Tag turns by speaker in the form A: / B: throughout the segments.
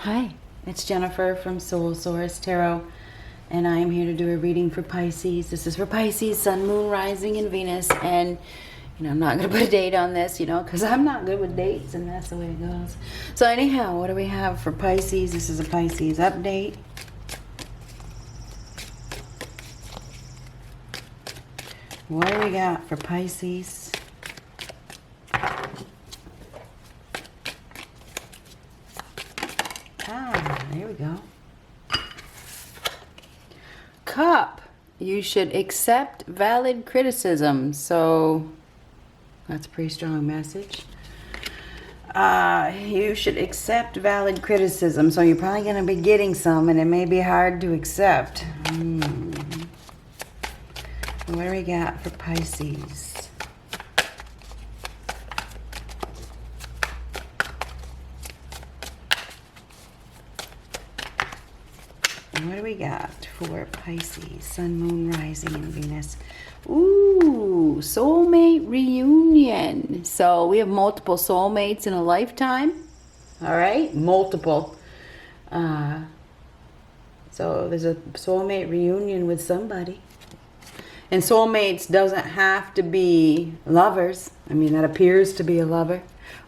A: Hi, it's Jennifer from Soul Source Tarot, and I am here to do a reading for Pisces. This is for Pisces, Sun, Moon, Rising, and Venus. And, I'm not going to put a date on this, because I'm not good with dates, and that's the way it goes. So anyhow, what do we have for Pisces? This is a Pisces update. What do we got for Pisces? There we go. Cup. You should accept valid criticism. So that's a pretty strong message. You should accept valid criticism. So you're probably going to be getting some, and it may be hard to accept. What do we got for Pisces? What do we got for Pisces? Sun, Moon, Rising, and Venus. Ooh, soulmate reunion. So we have multiple soulmates in a lifetime. All right, multiple. So there's a soulmate reunion with somebody. And soulmates doesn't have to be lovers. I mean, that appears to be a lover.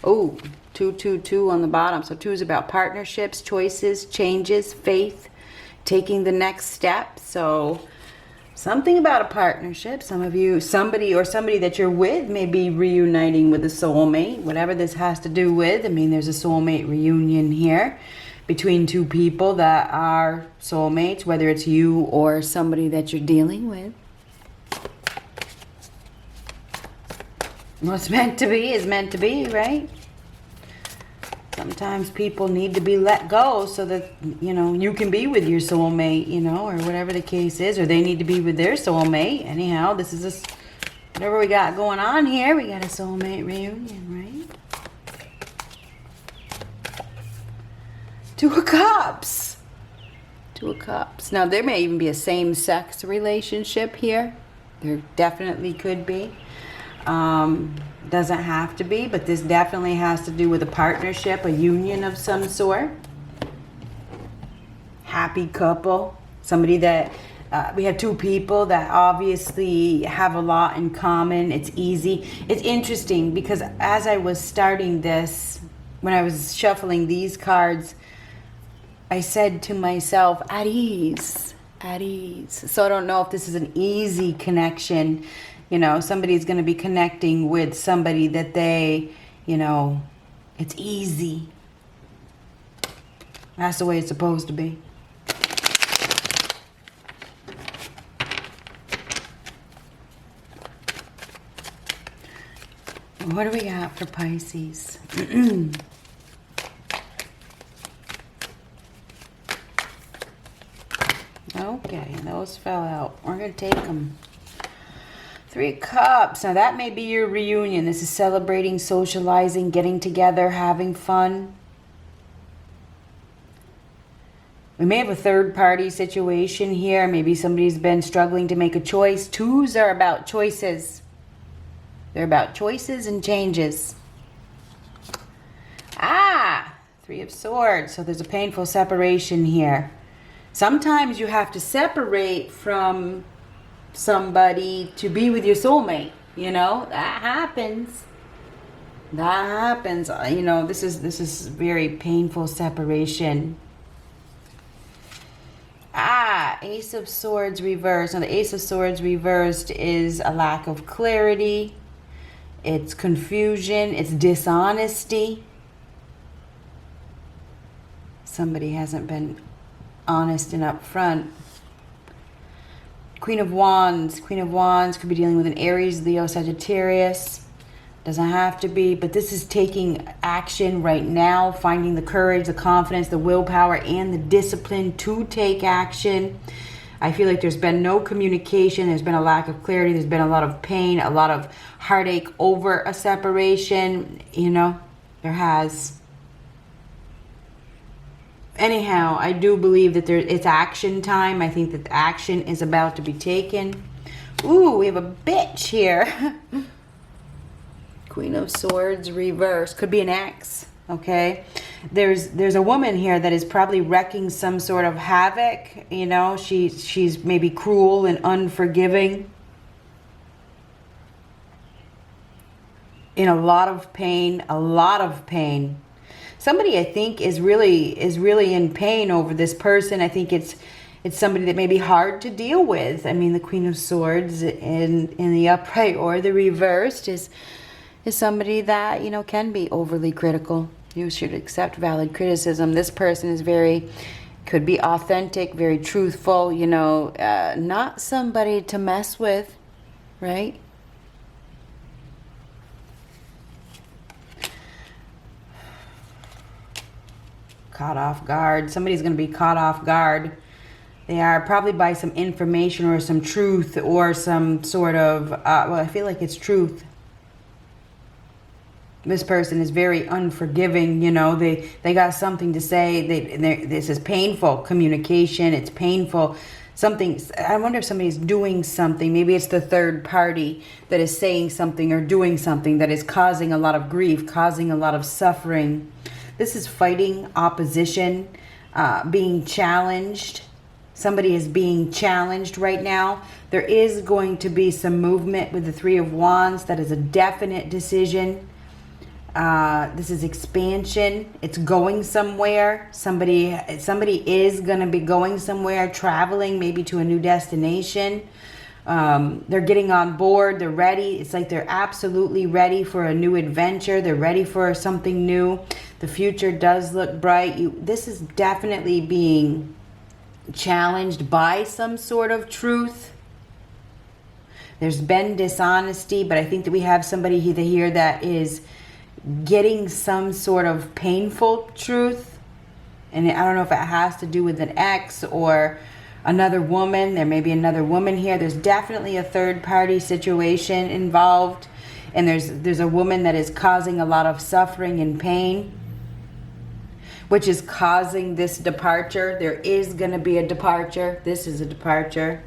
A: Oh, 222 on the bottom. So 2 is about partnerships, choices, changes, faith, taking the next step. So something about a partnership. Some of you, somebody that you're with may be reuniting with a soulmate, whatever this has to do with. I mean, there's a soulmate reunion here between 2 people that are soulmates, whether it's you or somebody that you're dealing with. What's meant to be is meant to be, right? Sometimes people need to be let go so that, you can be with your soulmate, or whatever the case is, or they need to be with their soulmate. Anyhow, this is whatever we got going on here. We got a soulmate reunion, right? 2 of Cups. 2 of Cups. Now, there may even be a same-sex relationship here. There definitely could be. Doesn't have to be, but this definitely has to do with a partnership, a union of some sort. Happy couple. Somebody that, we have 2 people that obviously have a lot in common. It's easy. It's interesting because as I was starting this, when I was shuffling these cards, I said to myself, at ease, at ease. So I don't know if this is an easy connection. Somebody's going to be connecting with somebody that they, it's easy. That's the way it's supposed to be. What do we got for Pisces? Okay, those fell out. We're going to take them. 3 Cups. Now that may be your reunion. This is celebrating, socializing, getting together, having fun. We may have a third party situation here. Maybe somebody's been struggling to make a choice. 2s are about choices. They're about choices and changes. 3 of Swords. So there's a painful separation here. Sometimes you have to separate from somebody to be with your soulmate. That happens. This is very painful separation. Ace of Swords reversed. Now the Ace of Swords reversed is a lack of clarity. It's confusion. It's dishonesty. Somebody hasn't been honest and upfront. Queen of Wands. Queen of Wands could be dealing with an Aries, Leo, Sagittarius. Doesn't have to be, but this is taking action right now, finding the courage, the confidence, the willpower, and the discipline to take action. I feel like there's been no communication. There's been a lack of clarity. There's been a lot of pain, a lot of heartache over a separation. There has. Anyhow, I do believe that it's action time. I think that action is about to be taken. Ooh, we have a bitch here. Queen of Swords reverse. Could be an ex, okay? there's a woman here that is probably wrecking some sort of havoc. You know, she's maybe cruel and unforgiving, in a lot of pain, a lot of pain. Somebody, I think, is really in pain over this person. I think it's somebody that may be hard to deal with. I mean, the Queen of Swords in the upright or the reversed is somebody that, you know, can be overly critical. You should accept valid criticism. This person is could be authentic, very truthful, you know, not somebody to mess with, right? Caught off guard. Somebody's going to be caught off guard. They are probably by some information or some truth or some sort of, well, I feel like it's truth. This person is very unforgiving, you know, they got something to say. This is painful communication. It's painful. Something, I wonder if somebody's doing something. Maybe it's the third party that is saying something or doing something that is causing a lot of grief, causing a lot of suffering. This is fighting, opposition, being challenged. Somebody is being challenged right now. There is going to be some movement with the Three of Wands. That is a definite decision. This is expansion. It's going somewhere. Somebody is going to be going somewhere, traveling maybe to a new destination. They're getting on board. They're ready. It's like they're absolutely ready for a new adventure. They're ready for something new. The future does look bright. This is definitely being challenged by some sort of truth. There's been dishonesty, but I think that we have somebody here that is getting some sort of painful truth. And I don't know if it has to do with an ex or another woman. There may be another woman here. There's definitely a third party situation involved. And there's a woman that is causing a lot of suffering and pain, which is causing this departure. There is going to be a departure. This is a departure.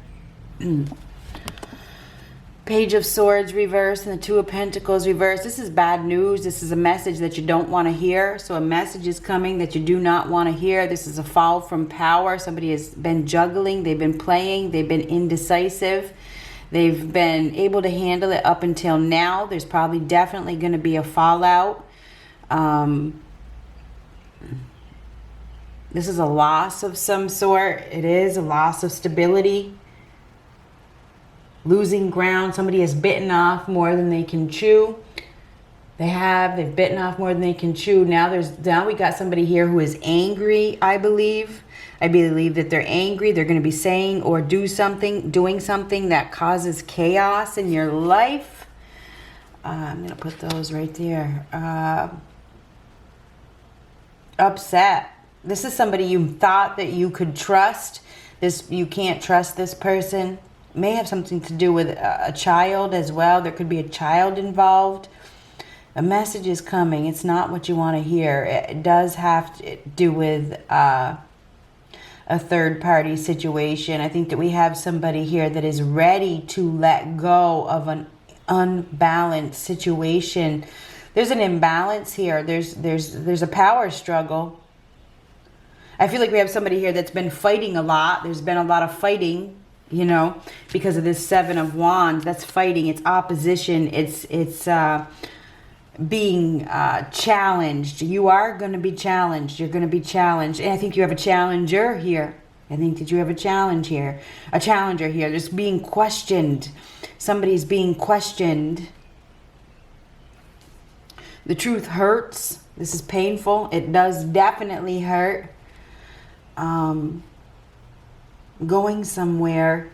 A: Page of Swords reversed and the Two of Pentacles reversed. This is bad news. This is a message that you don't want to hear. So a message is coming that you do not want to hear. This is a fall from power. Somebody has been juggling. They've been playing. They've been indecisive. They've been able to handle it up until now. There's probably definitely going to be a fallout. This is a loss of some sort. It is a loss of stability. Losing ground. Somebody has bitten off more than they can chew. They've bitten off more than they can chew. Now we got somebody here who is angry, I believe. I believe that they're angry. They're going to be saying or doing something that causes chaos in your life. I'm going to put those right there. Upset. This is somebody you thought that you could trust. You can't trust this person. May have something to do with a child as well. There could be a child involved. A message is coming. It's not what you want to hear. It does have to do with a third party situation. I think that we have somebody here that is ready to let go of an unbalanced situation. There's an imbalance here. There's a power struggle. I feel like we have somebody here that's been fighting a lot. There's been a lot of fighting, you know, because of this Seven of Wands. That's fighting. It's opposition. It's being challenged. You are going to be challenged. You're going to be challenged. And I think you have a challenger here. I think that you have a challenge here. A challenger here. There's being questioned. Somebody's being questioned. The truth hurts. This is painful. It does definitely hurt. Going somewhere,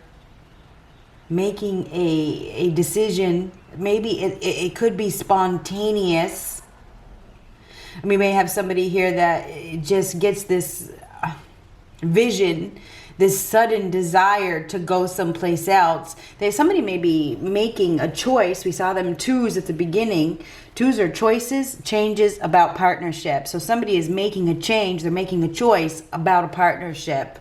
A: making a decision. Maybe it could be spontaneous. We may have somebody here that just gets this vision, this sudden desire to go someplace else. Somebody may be making a choice. We saw them twos at the beginning. Twos are choices, changes about partnership. So somebody is making a change. They're making a choice about a partnership.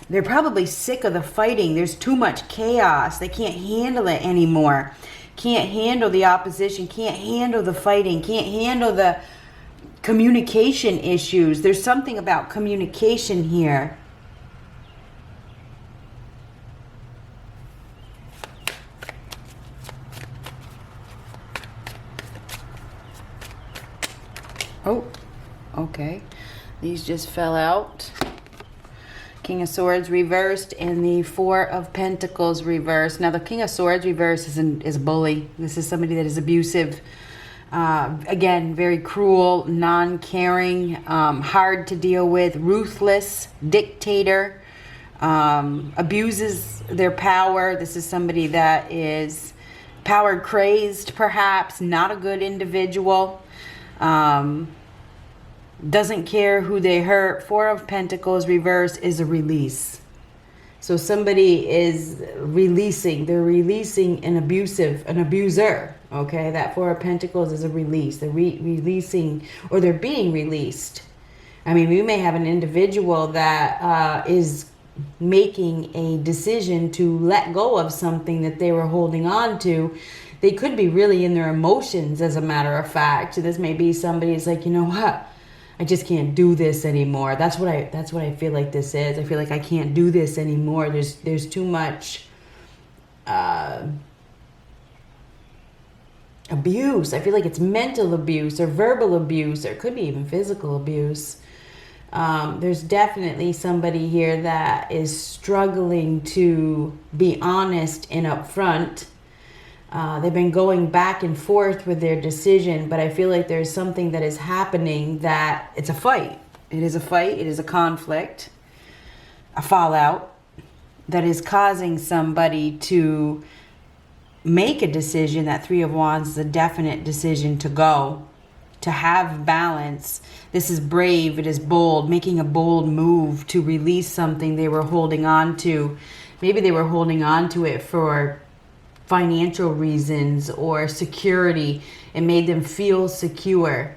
A: They're probably sick of the fighting. There's too much chaos. They can't handle it anymore. can't handle the opposition, can't handle the fighting, can't handle the communication issues. There's something about communication here. Oh, okay. These just fell out. King of Swords reversed and the Four of Pentacles reversed. Now the King of Swords reversed is a bully. This is somebody that is abusive. Again, very cruel, non-caring, hard to deal with, ruthless, dictator, abuses their power. This is somebody that is power crazed, perhaps, not a good individual. Doesn't care who they hurt. Four of Pentacles reverse is a release. So somebody is releasing. They're releasing an abuser. Okay, that Four of Pentacles is a release. They're releasing, or they're being released. I mean, we may have an individual that is making a decision to let go of something that they were holding on to. They could be really in their emotions, as a matter of fact. So this may be somebody who's like, you know what? I just can't do this anymore. That's what I feel like this is. I feel like I can't do this anymore. There's too much abuse. I feel like it's mental abuse or verbal abuse, or it could be even physical abuse. There's definitely somebody here that is struggling to be honest and upfront. They've been going back and forth with their decision, but I feel like there's something that is happening that it's a fight. It is a fight. It is a conflict, a fallout that is causing somebody to make a decision. That Three of Wands is a definite decision to go, to have balance. This is brave. It is bold, making a bold move to release something they were holding on to. Maybe they were holding on to it for financial reasons or security. It made them feel secure.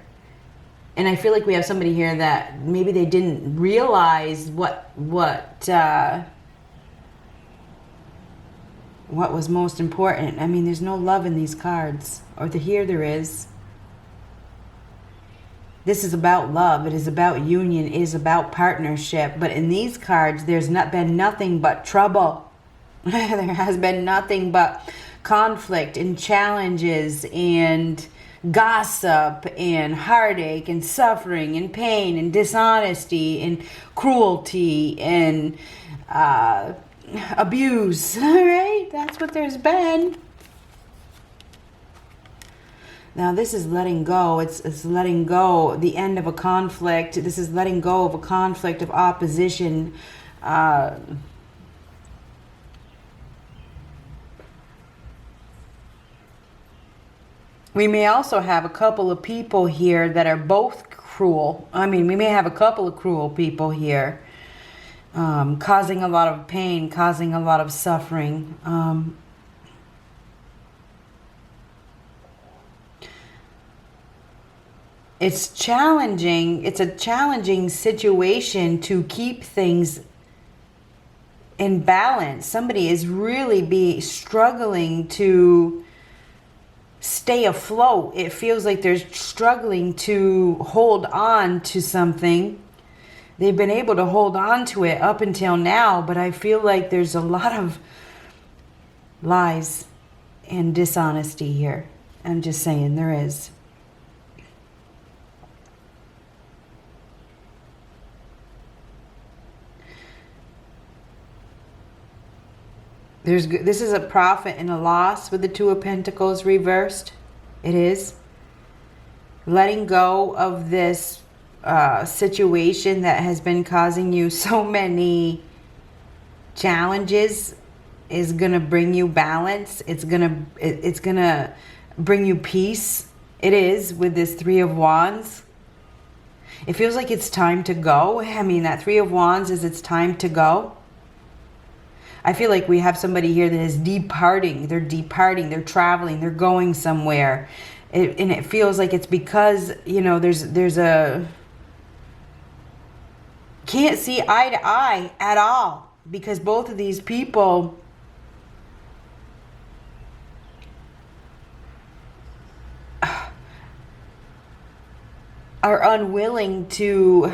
A: And I feel like we have somebody here that maybe they didn't realize what was most important. I mean, there's no love in these cards, or here there is. This is about love. It is about union. It is about partnership. But in these cards, there's not been nothing but trouble. There has been nothing but conflict and challenges and gossip and heartache and suffering and pain and dishonesty and cruelty and abuse. All right, that's what there's been. Now this is letting go. It's letting go, the end of a conflict. This is letting go of a conflict, of opposition. We may also have a couple of people here that are both cruel. I mean, we may have a couple of cruel people here, causing a lot of pain, causing a lot of suffering. It's challenging. It's a challenging situation to keep things in balance. Somebody is really struggling to stay afloat. It feels like they're struggling to hold on to something. They've been able to hold on to it up until now, but I feel like there's a lot of lies and dishonesty here. I'm just saying, there is. This is a profit and a loss with the Two of Pentacles reversed. It is. Letting go of this situation that has been causing you so many challenges is going to bring you balance. It's going to bring you peace. It is, with this Three of Wands. It feels like it's time to go. I mean, that Three of Wands is it's time to go. I feel like we have somebody here that is departing. They're departing. They're traveling. They're going somewhere. And it feels like it's because, you know, there's a... Can't see eye to eye at all. Because both of these people are unwilling to,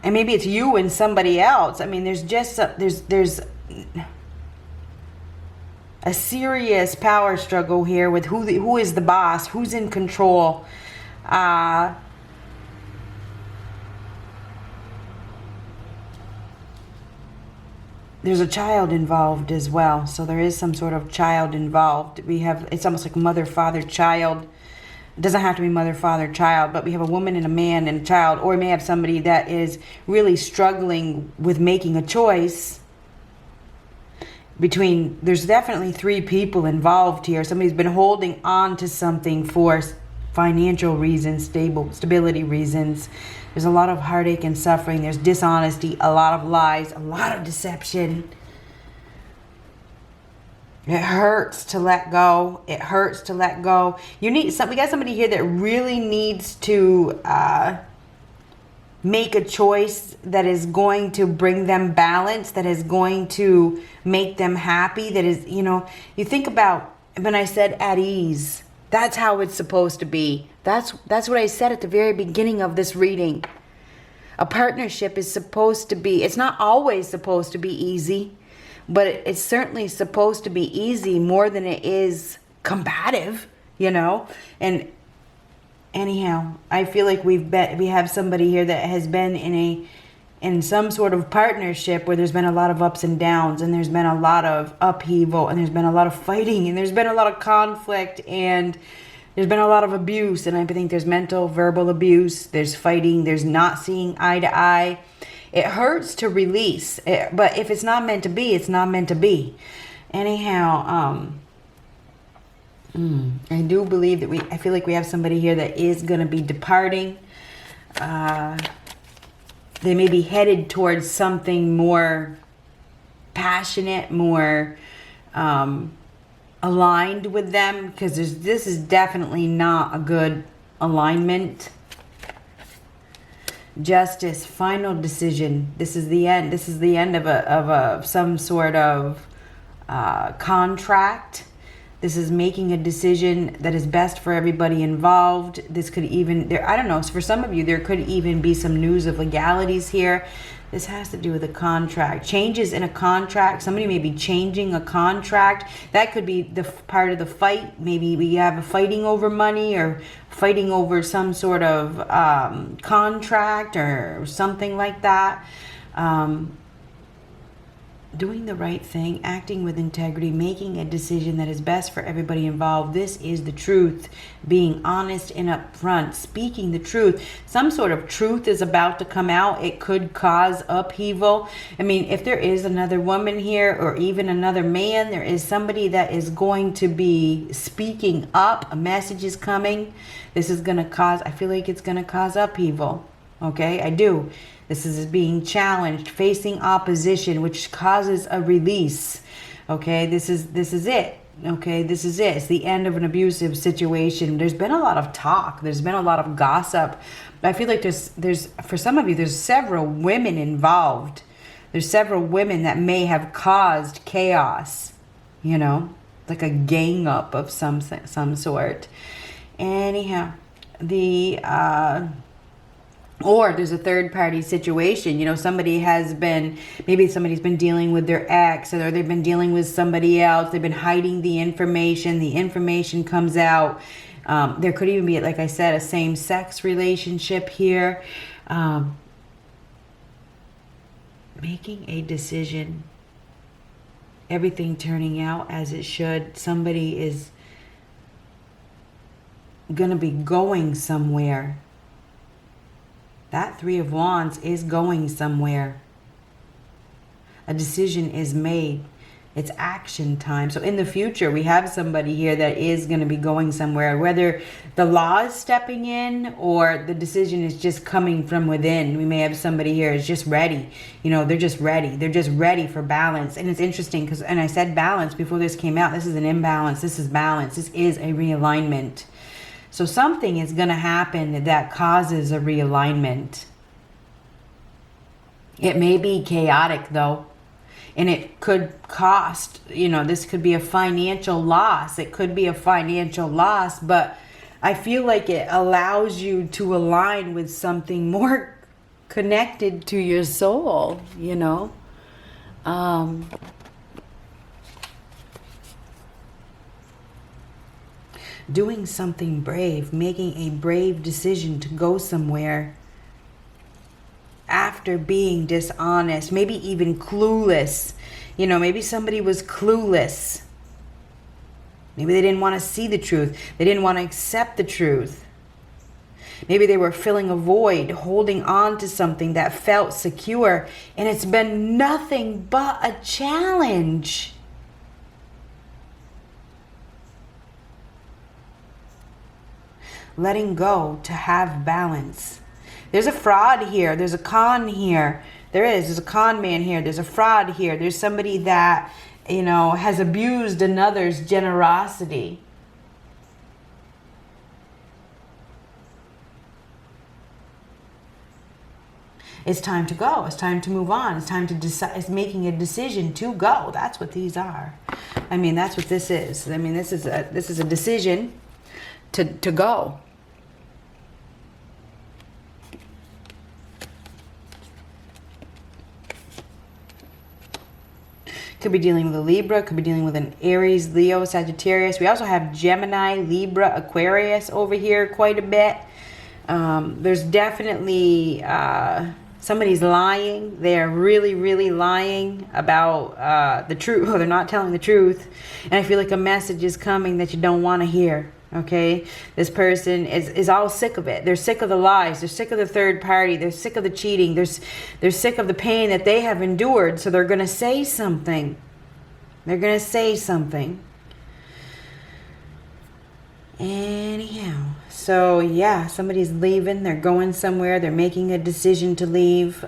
A: and maybe it's you and somebody else. I mean, there's just there's a serious power struggle here with who is the boss, who's in control. There's a child involved as well, so there is some sort of child involved. It's almost like mother, father, child. It doesn't have to be mother, father, child, but we have a woman and a man and a child, or we may have somebody that is really struggling with making a choice between, there's definitely 3 people involved here. Somebody's been holding on to something for financial reasons, stability reasons. There's a lot of heartache and suffering. There's dishonesty, a lot of lies, a lot of deception. It hurts to let go. It hurts to let go. We got somebody here that really needs to make a choice that is going to bring them balance, that is going to make them happy, that is, you think about when I said at ease, that's how it's supposed to be. That's what I said at the very beginning of this reading. A partnership is supposed to be, it's not always supposed to be easy, but it's certainly supposed to be easy more than it is combative, And anyhow, I feel like we have somebody here that has been in some sort of partnership where there's been a lot of ups and downs, and there's been a lot of upheaval, and there's been a lot of fighting, and there's been a lot of conflict, and there's been a lot of abuse. And I think there's mental, verbal abuse, there's fighting, there's not seeing eye to eye. It hurts to release, but if it's not meant to be, it's not meant to be. Anyhow, I do believe that I feel like we have somebody here that is going to be departing. They may be headed towards something more passionate, more aligned with them, because this is definitely not a good alignment. Justice, final decision. This is the end. This is the end of some sort of contract. This is making a decision that is best for everybody involved. This could even, I don't know, for some of you, there could even be some news of legalities here. This has to do with a contract. Changes in a contract. Somebody may be changing a contract. That could be the part of the fight. Maybe we have a fighting over money, or fighting over some sort of contract or something like that. Doing the right thing, acting with integrity, making a decision that is best for everybody involved. This is the truth. Being honest and upfront, speaking the truth. Some sort of truth is about to come out. It could cause upheaval. I mean, if there is another woman here, or even another man, there is somebody that is going to be speaking up. A message is coming. This is going to cause, I feel like it's going to cause upheaval. Okay, I do. This is being challenged, facing opposition, which causes a release. Okay, this is it. Okay, this is it. It's the end of an abusive situation. There's been a lot of talk. There's been a lot of gossip. I feel like there's for some of you, there's several women involved. There's several women that may have caused chaos. Like a gang up of some sort. Anyhow, or there's a third party situation. Somebody's been dealing with their ex, or they've been dealing with somebody else. They've been hiding the information. The information comes out. There could even be, like I said, a same-sex relationship here. Making a decision. Everything turning out as it should. Somebody is going to be going somewhere. That Three of Wands is going somewhere. A decision is made. It's action time. So in the future, we have somebody here that is going to be going somewhere, whether the law is stepping in or the decision is just coming from within. We may have somebody here is just ready. They're just ready. They're just ready for balance. And it's interesting and I said balance before this came out. This is an imbalance. This is balance. This is a realignment. So something is going to happen that causes a realignment. It may be chaotic, though. And it could cost, this could be a financial loss. It could be a financial loss, but I feel like it allows you to align with something more connected to your soul, you know. Doing something brave, making a brave decision to go somewhere after being dishonest, maybe even clueless. You know, maybe somebody was clueless. Maybe they didn't want to see the truth. They didn't want to accept the truth. Maybe they were filling a void, holding on to something that felt secure, and it's been nothing but a challenge. Letting go to have balance. There's a fraud here. There's a con here. There's a con man here. There's a fraud here. There's somebody that, you know, has abused another's generosity. It's time to go. It's time to move on. It's time to decide. It's making a decision to go. That's what these are. I mean, that's what this is. I mean, this is a decision to go. Could be dealing with a Libra, could be dealing with an Aries, Leo, Sagittarius. We also have Gemini, Libra, Aquarius over here quite a bit. There's definitely somebody's lying. They're really, really lying about the truth. They're not telling the truth. And I feel like a message is coming that you don't want to hear. Okay, this person is all sick of it. They're sick of the lies. They're sick of the third party. They're sick of the cheating. They're sick of the pain that they have endured. So they're going to say something. They're going to say something. Anyhow, so yeah, somebody's leaving. They're going somewhere. They're making a decision to leave.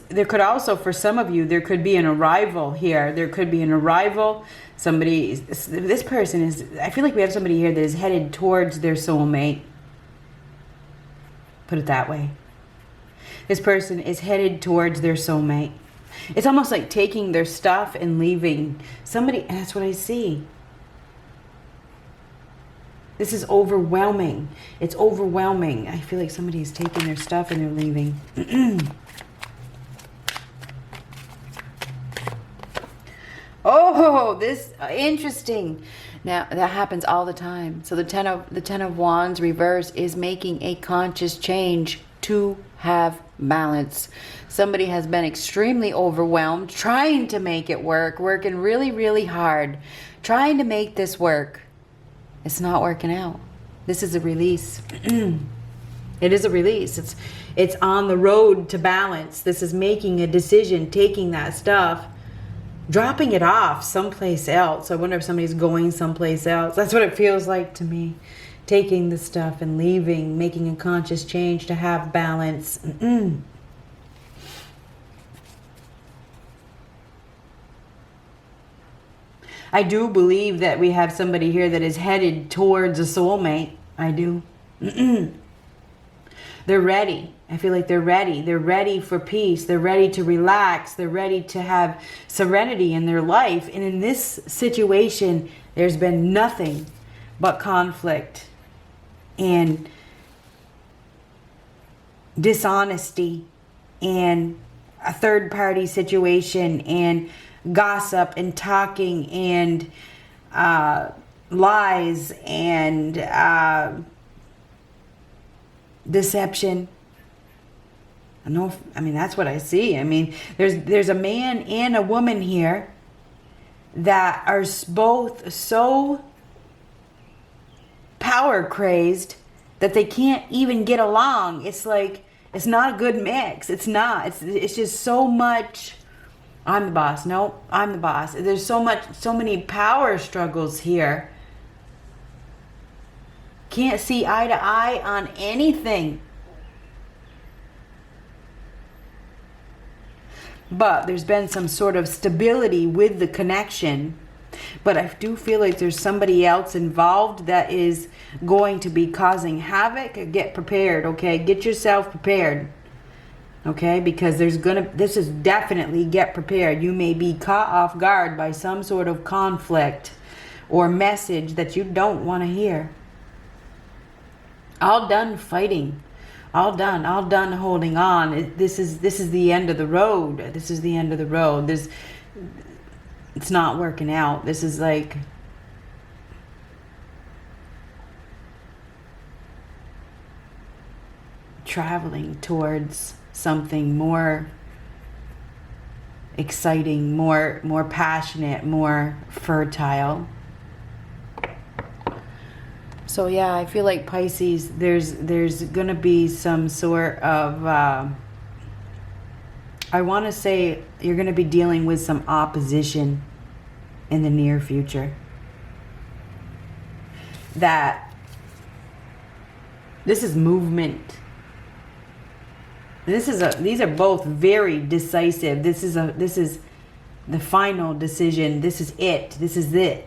A: There could also, for some of you, there could be an arrival here. There could be an arrival. This person is, I feel like we have somebody here that is headed towards their soulmate. Put it that way. This person is headed towards their soulmate. It's almost like taking their stuff and leaving. That's what I see. This is overwhelming. It's overwhelming. I feel like somebody is taking their stuff and they're leaving. Oh, this interesting. Now that happens all the time. So the ten of Wands reverse is making a conscious change to have balance. Somebody has been extremely overwhelmed, trying to make it work, working really, really hard, trying to make this work. It's not working out. This is a release. It is a release. It's on the road to balance. This is making a decision, taking that stuff, dropping it off someplace else. I wonder if somebody's going someplace else. That's what it feels like to me. Taking the stuff and leaving, making a conscious change to have balance. I do believe that we have somebody here that is headed towards a soulmate. I do. They're ready. I feel like they're ready. They're ready for peace. They're ready to relax. They're ready to have serenity in their life. And in this situation, there's been nothing but conflict and dishonesty and a third party situation and gossip and talking and lies and deception. I mean, that's what I see. I mean, there's a man and a woman here that are both so power crazed that they can't even get along. It's like, it's not a good mix. It's not. It's just so much. I'm the boss. No, I'm the boss. There's so many power struggles here. Can't see eye to eye on anything. But there's been some sort of stability with the connection. But I do feel like there's somebody else involved that is going to be causing havoc. Get prepared, okay? Get yourself prepared. Okay, because this is definitely get prepared. You may be caught off guard by some sort of conflict or message that you don't want to hear. All done fighting. All done holding on. This is the end of the road. This is the end of the road. It's not working out. This is like traveling towards something more exciting, more passionate, more fertile. So yeah, I feel like Pisces, there's gonna be some sort of I want to say you're gonna be dealing with some opposition in the near future. That this is movement. These are both very decisive. This is the final decision. This is it. This is it.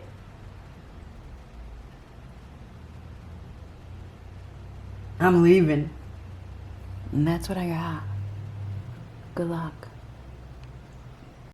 A: I'm leaving. And that's what I got. Good luck.